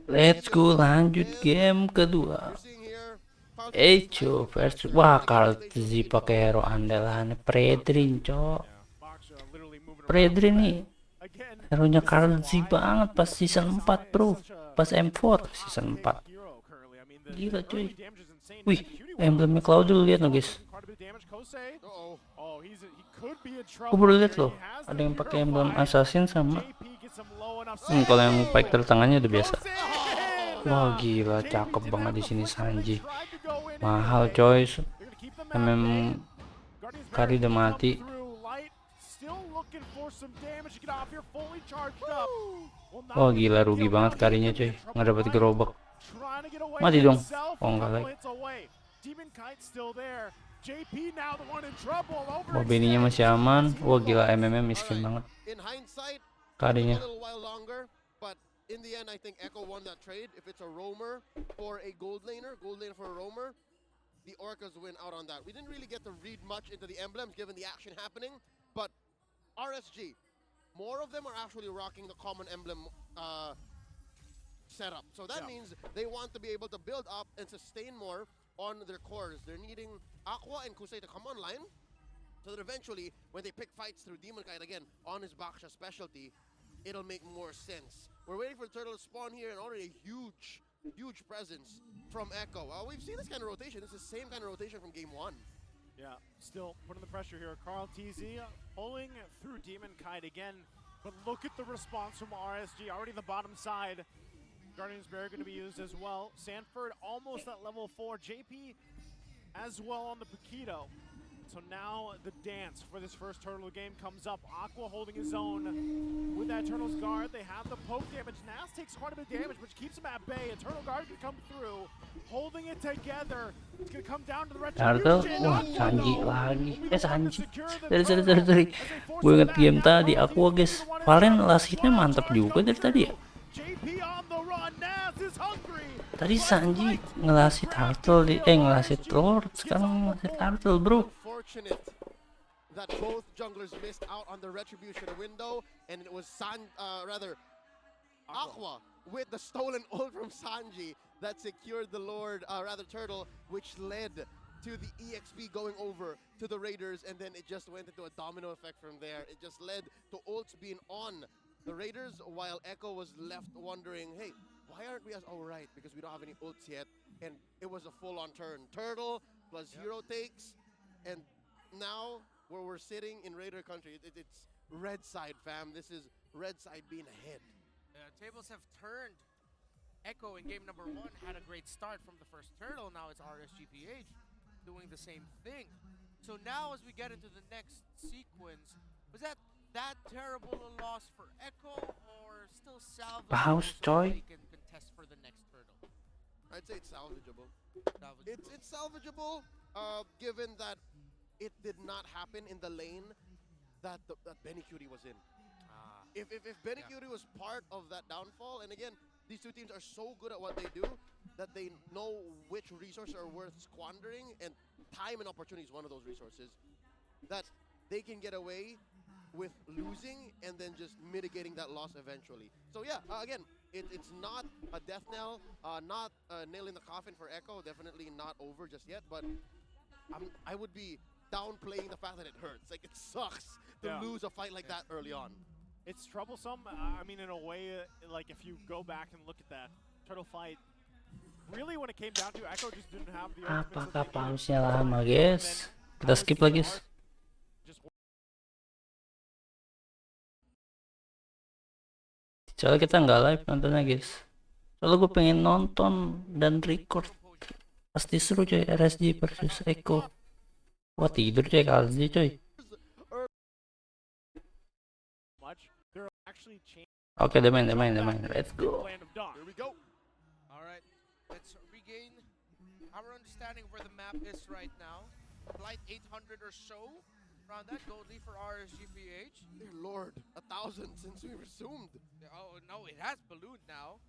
Let's go, lanjut game kedua. Echo versus wah, Karltzy pakai hero andalan Predrin, cok. Predrin nih hero nya Karltzy banget pas season 4, bro. Pas M4 season 4. Gila, cuy. Wih, emblemnya Cloud dulu, lihat loh, guys. Aku baru lihat loh, ada yang pakai emblem assassin sama kalau yang fighter tangannya udah biasa. Wah, gila, cakep banget di sini Sanji. Mahal, coy. Kari udah mati. Oh, gila, rugi banget Karinya, coy. Nggak dapat gerobak. Mati dong. Oh, enggak lagi. Wah, Benny-nya masih aman. Wah, gila, MMM miskin banget Karinya. In the end, I think Echo won that trade. If it's a roamer for a gold laner for a roamer, the Orcas win out on that. We didn't really get to read much into the emblems given the action happening, but RSG, more of them are actually rocking the common emblem setup. So that means they want to be able to build up and sustain more on their cores. They're needing Aqua and Kusei to come online, so that eventually, when they pick fights through Demon Kite again on his Baksha specialty, it'll make more sense. We're waiting for the turtle to spawn here, and already a huge presence from Echo. We've seen this kind of rotation. This is the same kind of rotation from game 1. Yeah, still putting the pressure here. Karltzy pulling through Demon Kite again, but look at the response from RSG. Already the bottom side. Guardian's Barrier going to be used as well. Sanford almost at level 4. JP as well on the Paquito. So now the dance for this first Turtle game comes up. Aqua holding his own with that Turtle's Guard. They have the poke damage. Nas takes quite a bit of damage, which keeps him at bay. A Turtle Guard can come through, holding it together. It's going to come down to the Retribution. Wah, Sanji lagi. Sanji. Dari. Gue inget game tadi, Aqua, guys. Valen lasitnya mantap juga dari tadi ya. Tadi Sanji ngelasit turtle ngelasit Lord, sekarang ngelasit turtle, bro. That both junglers missed out on the retribution window, and it was Aqua with the stolen ult from Sanji that secured the Lord, Turtle, which led to the EXP going over to the Raiders, and then it just went into a domino effect from there. It just led to ults being on the Raiders, while Echo was left wondering, hey, why aren't we as right? Because we don't have any ults yet, and it was a full-on turn. Turtle plus hero takes, and now where we're sitting in Raider country, it's red side, fam. This is red side being ahead. Tables have turned. Echo in game number 1 had a great start from the first turtle. Now it's RSGPH doing the same thing. So now as we get into the next sequence, was that terrible a loss for Echo, or still salvageable so they can contest for the next turtle? I'd say it's salvageable. It's salvageable, given that it did not happen in the lane that Benny Cutie was in. If Benny Cutie was part of that downfall, and again, these two teams are so good at what they do that they know which resources are worth squandering, and time and opportunity is one of those resources, that they can get away with losing and then just mitigating that loss eventually. So yeah, again, it's not a death knell, not a nail in the coffin for Echo, definitely not over just yet, but I would be downplaying the fact that it hurts. Like, it sucks to lose a fight like that early on. It's troublesome. I mean, in a way, like, if you go back and look at that turtle fight, really when it came down to Echo just didn't have the Apakah pausnya lama, guys? Kita skip lagi, guys. Soalnya kita nggak live nontonnya, guys. Soalnya gue pengen nonton dan record. Pasti seru, coy. RSG versus Echo. Wah, tidur, coy. Karltzy, coy. Oke, udah main. Let's go. Here we go. All right, let's regain our understanding of where the map is right now. Flight 800 or so. Around that, gold lead for RSGPH. Dear Lord, 1,000 since we resumed. Oh no, it has ballooned now.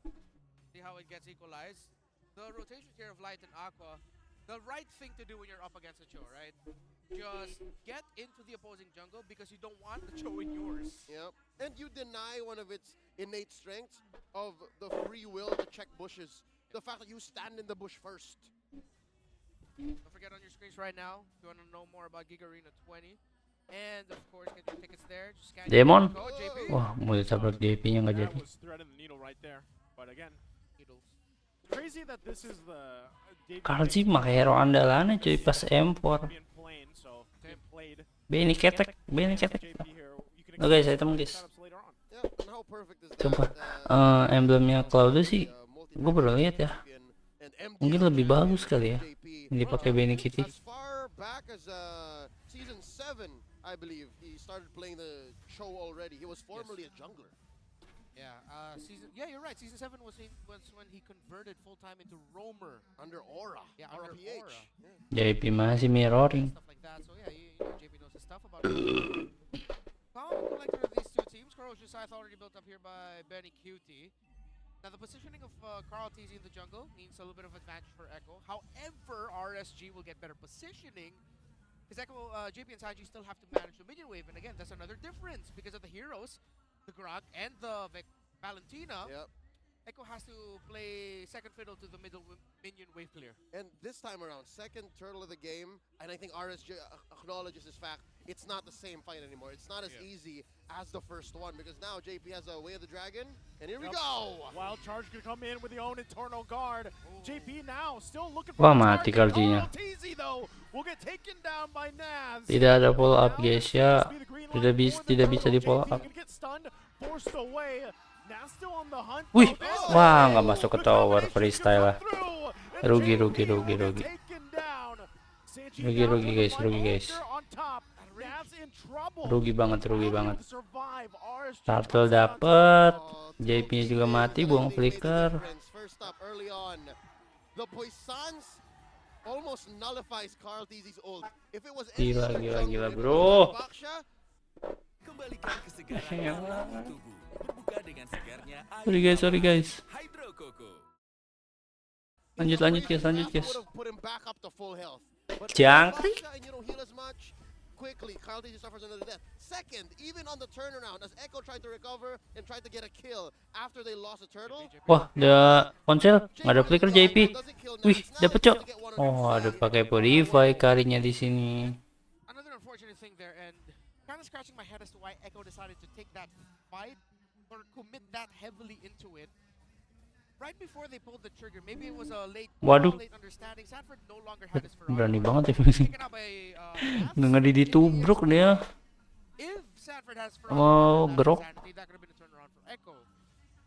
See how it gets equalized. The rotation here of Light and Aqua, the right thing to do when you're up against a Cho, right? just get into the opposing jungle because you don't want the Cho in yours. Yep. And you deny one of its innate strengths of the free will to check bushes. The fact that you stand in the bush first. Don't forget on your screens right now, if you want to know more about Giga Arena 20. And of course, get your tickets there. Just scan Demon. your code, JP. Wah, mau ditabrak JP-nya nggak That jadi. was threading the needle right there. But again, Needles. crazy that this is the Karltzy pakai hero andalannya cuy pas M4. being played, so they played Beni ketek. JP here. You can Oh guys, expect item guys. setups later on. Yeah, and how perfect is that? Coba emblemnya Cloud sih, gue baru lihat ya. Mungkin lebih bagus kali ya. Yang dipakai Benny Kitty. As far back as season 7, I believe he started playing the show already. He was formerly a jungler. Yeah, you're right. Season 7 was when he converted full time into roamer. Under Aura. Yeah, Aura under PH. Aura. Yeah. JP masih mirroring. Stuff like that. So yeah, you know, JP knows his stuff about it. Common collector of these two teams. Corrosion Scythe already built up here by Benny Cutie. Now the positioning of Karltzy in the jungle means a little bit of advantage for Echo. However, RSG will get better positioning. Because Echo, JP and Sanji still have to manage the minion wave. And again, that's another difference because of the heroes, the Grog and the Valentina. Yep. Echo has to play second fiddle to the middle minion wave clear. And this time around, second turtle of the game, and I think RSG acknowledges this fact, it's not the same fight anymore. It's not as easy as the first one, because now JP has a Way of the Dragon, and here we go! Wild Charge gonna come in with the own internal guard. JP now still looking Wah, for the mati target. Karltzy-nya. Karltzy though will get taken down by Naz. Tidak ada follow up guys ya. Be the green Tidak light bisa for the turtle. di follow JP up. gonna get stunned, forced away. Naz still on the hunt. Wih, though. wah nggak masuk ke The tower combination freestyle lah. could come through, and Rugi, JP rugi, will rugi, get rugi. taken down. Sanji Rugi, down rugi, with guys, the rugi, White guys. Walker on top. Naz in trouble. Rugi banget. How to survive. RSG Turtle comes out dapet. Oh, JP-nya juga Toki mati, really buang made the flicker. difference. First up, early on, the Poissons almost nullifies Karltzy's ult. If it was any Gila, other gila, jungler, gila, if it bro. was Baksha, Kembalikan kesegaran dalam tubuh. Berbuka dengan segarnya air Sorry guys. Hydro Coco. Lanjut guys. would've put him back up to full health. But Jangkrik. Baksha and you don't heal as much. Quickly, Karltzy suffers another death. Second, even on the turnaround, as Echo tried to recover and tried to get a kill after they lost a turtle. Wah, ada ponsel, nggak ada flicker JP. Wih, dapet cok. Oh, ada pakai Purify karinya di sini. Another unfortunate thing there, and kind of scratching my head as to why Echo decided to take that fight or commit that heavily into it. Right before they pulled the trigger, maybe it was a late understanding. Sanford no longer had his Ferrari. Berani banget ya. Taken out by Nggak ditubruk dia. If Sanford has Oh, Ferrari, Grok. that could have been a turnaround for Echo.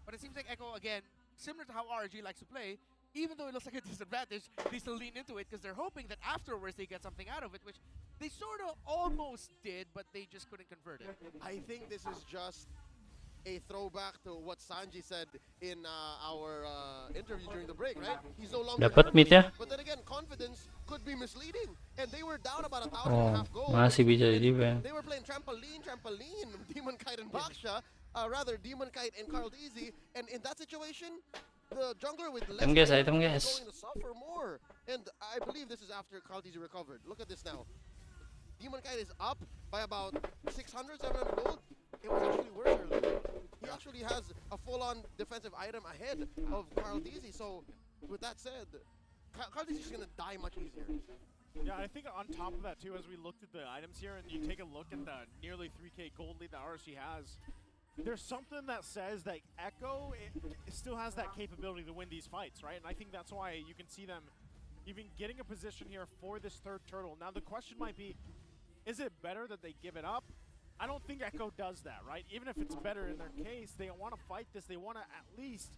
But it seems like Echo again, similar to how RG likes to play, even though it looks like a disadvantage, they still lean into it because they're hoping that afterwards they get something out of it, which they sort of almost did, but they just couldn't convert it. I think this is just a throwback to what Sanji said in our interview during the break, right? He's no longer Dapat mid ya. but then again, confidence could be misleading, and they were down about 1,500 Oh, gold. masih bisa di defend. They were playing trampoline, Demon Kite and Baksha, rather Demon Kite and Karltzy, and in that situation, the jungler with less Item damage guys. is going to suffer more. And I believe this is after Karltzy recovered. Look at this now. Demon Kite is up by about 600, 700 gold. It was actually worse earlier. He actually has a full-on defensive item ahead of Karltzy. So, with that said, Karltzy is going to die much easier. Yeah, I think on top of that too, as we looked at the items here and you take a look at the nearly 3K gold lead that RSG has, there's something that says that Echo it still has that capability to win these fights, right? And I think that's why you can see them even getting a position here for this third turtle. Now the question might be, is it better that they give it up? I don't think Echo does that, right? Even if it's better in their case, they want to fight this. They want to at least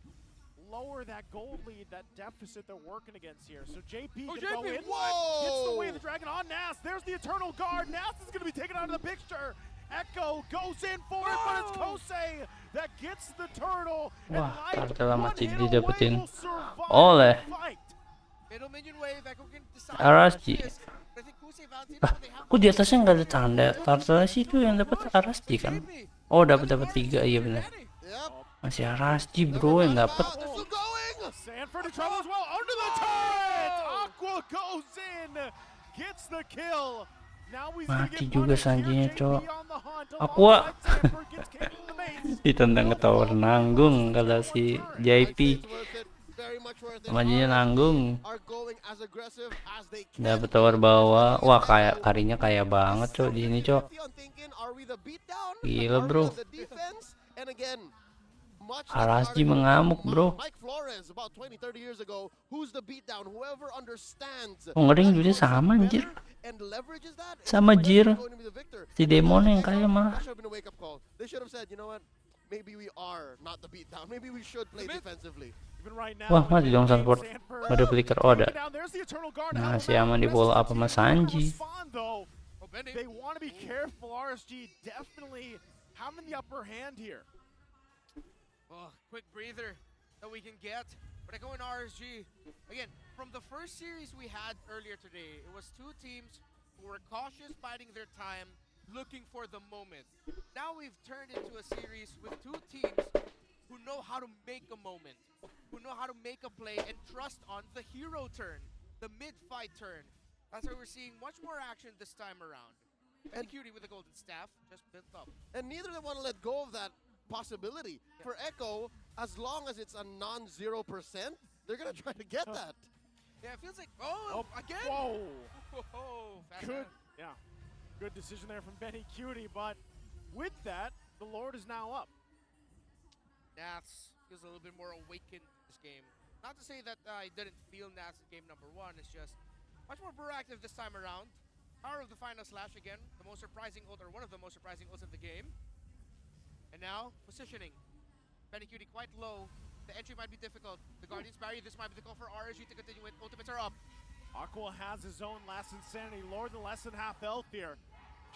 lower that gold lead, that deficit they're working against here. So JP can go in. Whoa! Hits the Way of the Dragon on Nas. There's the Eternal Guard. Nas is going to be taken out of the picture. Echo goes in for it, but it's Kosei that gets the turtle. Wah, and Turtle one masih hit away didapetin will survive oleh the fight. Middle minion wave, Echo can decide. Rsg. I think Kusei, Valentina, Ah, they have kok di atasnya nggak ada tanda? Turtle sih itu yang dapat Rsg kan? Oh, dapat 3, iya benar. Yep. Masih Rsg bro yang dapat. They're still going! Sanford in trouble as well. Under the turret! Aqua goes in, gets the kill. Now he's gonna Mati get juga punished here. Sanjinya, JP Cok. on the hunt. Aku Alongside Sanford gets kicked in the mace. ditendang ke tower nanggung kata si I'd say JP. it's worth it. Very much worth it. Majinya RSG nanggung. are going as aggressive as they can Dapat be. tower bawah. Wah, kayak Echo karinya kaya is banget, Cok, di sini, Cok. 50-50 on thinking, are we the beatdown? Gila, Are we bro. on the defense? And again, much like Rsg the article mengamuk, from bro. Mike Flores about 20-30 years ago, who's the beatdown? Whoever understands Oh, ngeri that juga concept sama, anjir. better and leverages that is Sama, definitely Jir. going to be the victor. Si And Demon for yang Echo, kaya malah. that should have been a wake-up call. They should have said, you know what? Maybe we are not the beatdown. Maybe we should play defensively. Even right now, Wah, with mati dong Sanford, Sanford. Ada flicker. Oh, ada. down, there's the Eternal Guard. Nah, How si about Aman di the bola rest apa of the sama team? They're gonna Sanji. respond, though. Oh, Benny. They want to be careful. RSG definitely having the upper hand here. Oh, quick breather that we can get. But I go in RSG. Again, from the first series we had earlier today, it was two teams who were cautious, biding their time, looking for the moment. Now we've turned into a series with two teams who know how to make a moment, who know how to make a play and trust on the hero turn, the mid-fight turn. That's why we're seeing much more action this time around. And Cutie with the golden staff just built up. And neither of them want to let go of that possibility. For Echo, as long as it's a non-0%, they're going to try to get that. Yeah, it feels like, oh, again? Whoa. Whoa, fast Good, hand. yeah. Good decision there from Benny Cutie, but with that, the Lord is now up. Nats feels a little bit more awakened this game. Not to say that I didn't feel Nats in game number one, it's just much more proactive this time around. Power of the final slash again, the most surprising ult, or one of the most surprising ults of the game. And now, positioning. Benny Cutie quite low. The entry might be difficult. The Guardian's barrier, this might be the call for RSG to continue with. Ultimates are up. Aqua has his own last insanity. Lord the less than half health here.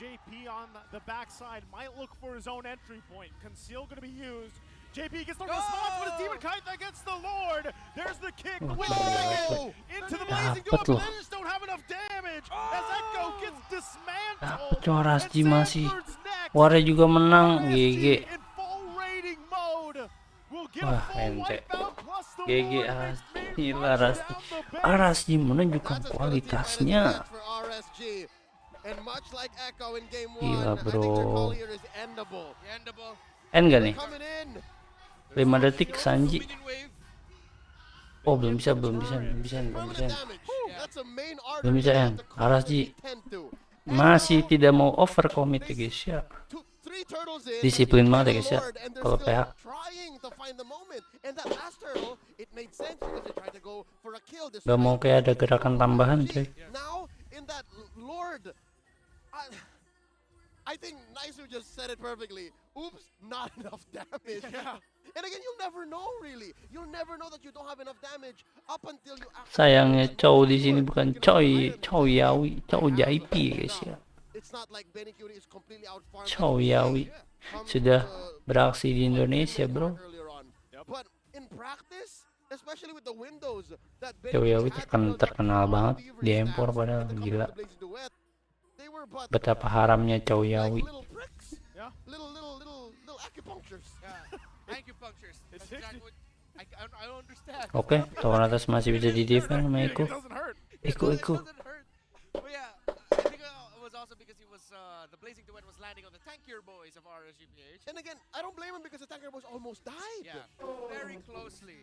JP on the backside might look for his own entry point. Conceal going to be used. JP gets the response, but it's Demon Kite against the Lord. There's the kick. The win Whoa! into the blazing duel, Dapet but loh. they just don't have enough damage. As Echo gets dismantled. Dapet, Cok, Rsg And masih. Sanford's next. Warnya juga menang. RSG GG. in full rating mode. We'll get Wah, a full ente. wipeout plus the GG Lord Rsg. makes me Gila, rush Rsg. down the bench. Rsg menunjukkan That's as good a team fight as kualitasnya. it gets for RSG. And much like Echo in game one, Gila, I think their bro. call here is endable. The endable. End gak nih? Coming in. 5 detik Sanji. Minion wave. Oh, belum bisa, belum bisa. Permanent damage. That's a main artery Belum bisa, they En. have to constantly RSG tend to. masih tidak mau overcommit ya guys ya. Three turtles in, Disiplin banget ya the guys ya. Lord, and they're Kalau still PH. trying to find the moment. And that last turtle, it made sense because they tried to go for a kill. This Gak mau kayak ada gerakan tambahan coy. Now in that Lord, I think Naisu just said it perfectly. Oops, not enough damage. Yeah. And again, you'll never know really. You'll never know that you don't have enough damage up until you actually. Sayangnya Chow di sini bukan Chow Yawi, Chow JP ya guys ya. It's not like Benny Cutie is completely outfarmed. Chow Yawi sudah beraksi di Indonesia bro. Earlier on. But in practice, especially with the windows that Chow Yawi terkenal banget di impor padahal gila. Betapa haramnya Chow Yawi. Little pricks. Yeah. Little acupunctures. Yeah. Acupunctures. It's That's exactly what I don't understand. Oke, tower atas masih bisa di defend sama It Eko. doesn't hurt. Eko. It doesn't hurt. But yeah, I think it was also because he was the blazing duet was landing on the tankier boys of RSGPH. And again, I don't blame him because the tanker boys almost died. Yeah, very closely.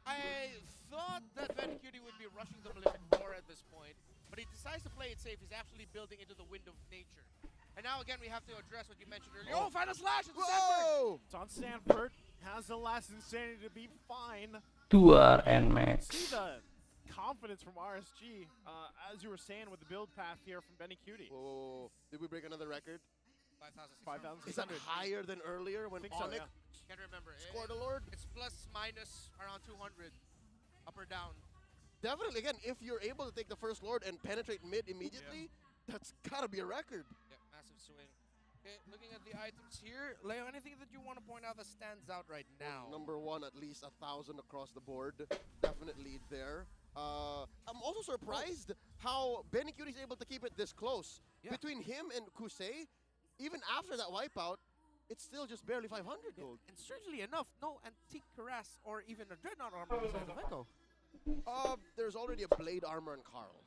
I thought that Benny Cutie would be rushing the Malefic Roar at this point, but he decides to play it safe. He's actually building into the wind of nature. And now again, we have to address what you mentioned earlier. Oh, final slash! It's Sanford! Whoa! It's on Sanford. Has the last insanity to be fine. 2R and Max. See the confidence from RSG, as you were saying with the build path here from Benny Cutie. Whoa. Did we break another record? 5,600. Is that higher than earlier when Think so, Onyx yeah. Can't remember. scored a Lord? It's plus minus around 200, up or down. Definitely. Again, if you're able to take the first Lord and penetrate mid immediately, that's gotta be a record. Yeah, massive swing. Okay, looking at the items here, Leo, anything that you want to point out that stands out right now? Number one, at least 1,000 across the board. Definitely there. I'm also surprised how Benny Cutie is able to keep it this close. Yeah. Between him and Kusei, even after that wipeout, it's still just barely 500 gold. And strangely enough, no antique cuirass or even a dreadnought armor inside of Echo. There's already a blade armor on Carl.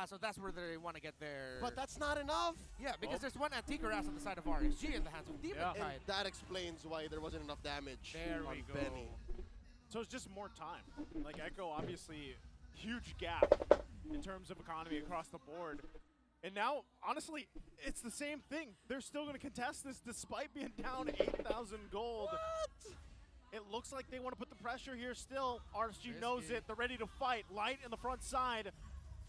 So that's where they want to get their... But that's not enough. Yeah, because there's one Anti-Cuirass on the side of RSG in the hands of Demon Yeah. And Knight. that explains why there wasn't enough damage There on we go. Benny. So it's just more time. Like Echo, obviously, huge gap in terms of economy across the board. And now, honestly, it's the same thing. They're still going to contest this despite being down 8,000 gold. What? It looks like they want to put the pressure here still. RSG knows it. They're ready to fight. Light in the front side.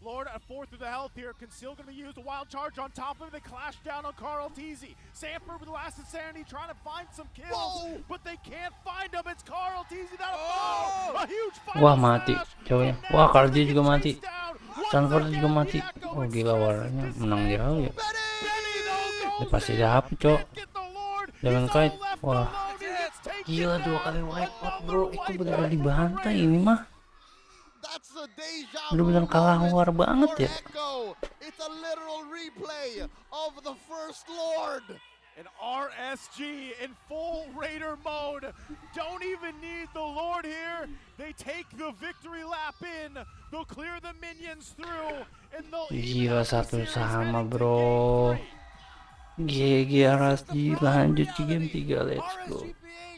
Lord at 4 through the health here. Conceal going to be used. A wild charge on top of it. They clash down on Karltzy. Sanford with the last insanity trying to find some kills. Whoa! But they can't find him. It's Karltzy. A huge fight. Wah, mati cowoknya. Wah, Karltzy juga mati. Sanford juga mati. Oh gila, warnanya menang jauh ya. Ini pasti dapet cok. Dengan kite. Wah gila, 2 kali wipeout bro. Itu benar-benar dibantai ini mah. That's a deja Bener-bener vu kalah moment war banget for ya. Echo. It's a literal replay of the first Lord. And RSG in full Raider mode. Don't even need the Lord here. They take the victory lap in. They'll clear the minions through. And they'll Gila, satu sama bro. GG RSG lanjut ke game 3, let's go. RSGPH